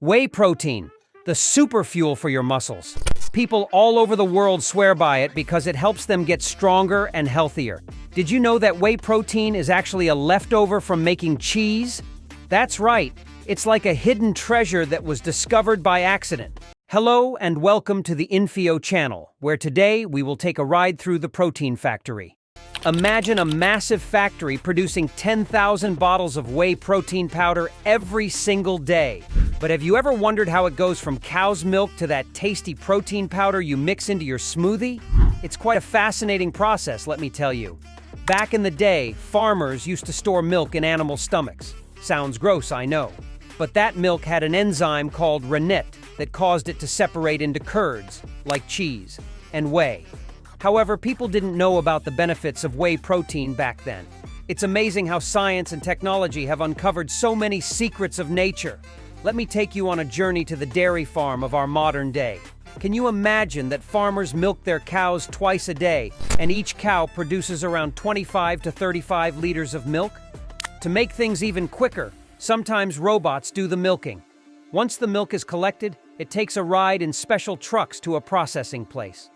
Whey protein, the super fuel for your muscles. People all over the world swear by it because it helps them get stronger and healthier. Did you know that whey protein is actually a leftover from making cheese? That's right, it's like a hidden treasure that was discovered by accident. Hello and welcome to the Infio channel, where today we will take a ride through the protein factory. Imagine a massive factory producing 10,000 bottles of whey protein powder every single day. But have you ever wondered how it goes from cow's milk to that tasty protein powder you mix into your smoothie? It's quite a fascinating process, let me tell you. Back in the day, farmers used to store milk in animal stomachs. Sounds gross, I know. But that milk had an enzyme called rennet that caused it to separate into curds, like cheese, and whey. However, people didn't know about the benefits of whey protein back then. It's amazing how science and technology have uncovered so many secrets of nature. Let me take you on a journey to the dairy farm of our modern day. Can you imagine that farmers milk their cows twice a day, and each cow produces around 25 to 35 liters of milk? To make things even quicker, sometimes robots do the milking. Once the milk is collected, it takes a ride in special trucks to a processing place.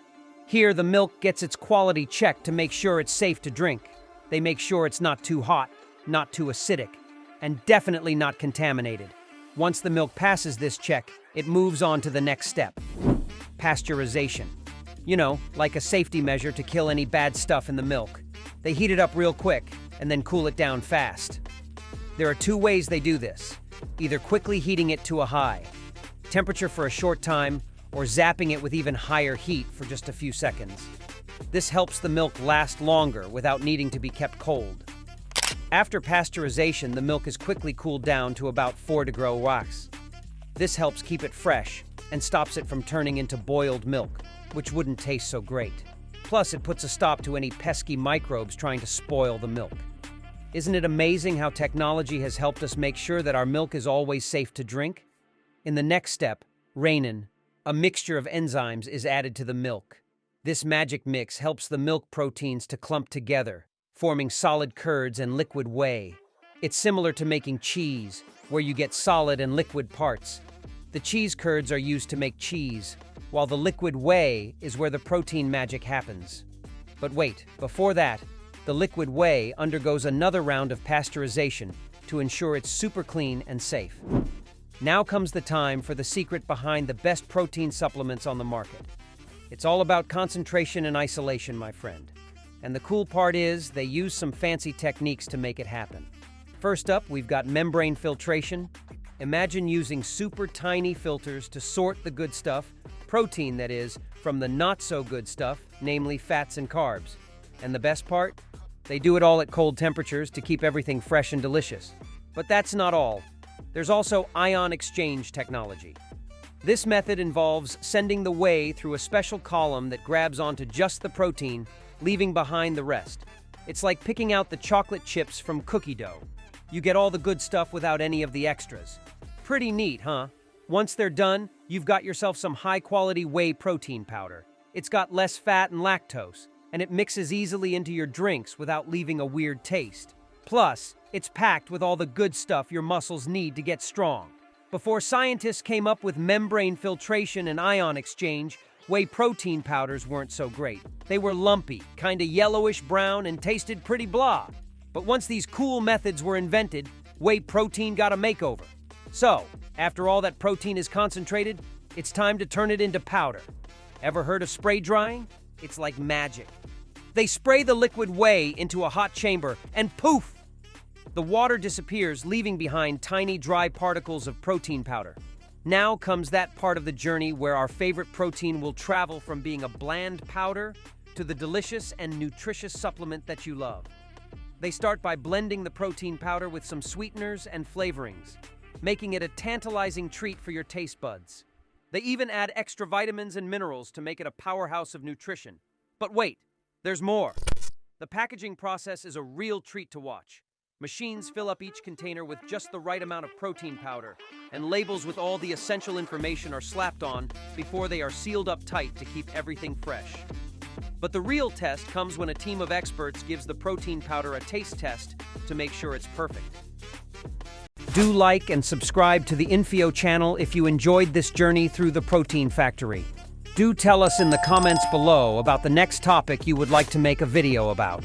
Here, the milk gets its quality checked to make sure it's safe to drink. They make sure it's not too hot, not too acidic, and definitely not contaminated. Once the milk passes this check, it moves on to the next step. Pasteurization. You know, like a safety measure to kill any bad stuff in the milk. They heat it up real quick and then cool it down fast. There are two ways they do this. Either quickly heating it to a high temperature for a short time, or zapping it with even higher heat for just a few seconds. This helps the milk last longer without needing to be kept cold. After pasteurization, the milk is quickly cooled down to about 4 degrees Celsius. This helps keep it fresh and stops it from turning into boiled milk, which wouldn't taste so great. Plus, it puts a stop to any pesky microbes trying to spoil the milk. Isn't it amazing how technology has helped us make sure that our milk is always safe to drink? In the next step, renin, a mixture of enzymes, is added to the milk. This magic mix helps the milk proteins to clump together, forming solid curds and liquid whey. It's similar to making cheese, where you get solid and liquid parts. The cheese curds are used to make cheese, while the liquid whey is where the protein magic happens. But wait, before that, the liquid whey undergoes another round of pasteurization to ensure it's super clean and safe. Now comes the time for the secret behind the best protein supplements on the market. It's all about concentration and isolation, my friend. And the cool part is, they use some fancy techniques to make it happen. First up, we've got membrane filtration. Imagine using super tiny filters to sort the good stuff, protein that is, from the not so good stuff, namely fats and carbs. And the best part? They do it all at cold temperatures to keep everything fresh and delicious. But that's not all. There's also ion exchange technology. This method involves sending the whey through a special column that grabs onto just the protein, leaving behind the rest. It's like picking out the chocolate chips from cookie dough. You get all the good stuff without any of the extras. Pretty neat, huh? Once they're done, you've got yourself some high-quality whey protein powder. It's got less fat and lactose, and it mixes easily into your drinks without leaving a weird taste. Plus, it's packed with all the good stuff your muscles need to get strong. Before scientists came up with membrane filtration and ion exchange, whey protein powders weren't so great. They were lumpy, kinda yellowish brown, and tasted pretty blah. But once these cool methods were invented, whey protein got a makeover. So, after all that protein is concentrated, it's time to turn it into powder. Ever heard of spray drying? It's like magic. They spray the liquid whey into a hot chamber, and poof! The water disappears, leaving behind tiny dry particles of protein powder. Now comes that part of the journey where our favorite protein will travel from being a bland powder to the delicious and nutritious supplement that you love. They start by blending the protein powder with some sweeteners and flavorings, making it a tantalizing treat for your taste buds. They even add extra vitamins and minerals to make it a powerhouse of nutrition. But wait, there's more. The packaging process is a real treat to watch. Machines fill up each container with just the right amount of protein powder, and labels with all the essential information are slapped on before they are sealed up tight to keep everything fresh. But the real test comes when a team of experts gives the protein powder a taste test to make sure it's perfect. Do like and subscribe to the Infio channel if you enjoyed this journey through the protein factory. Do tell us in the comments below about the next topic you would like to make a video about.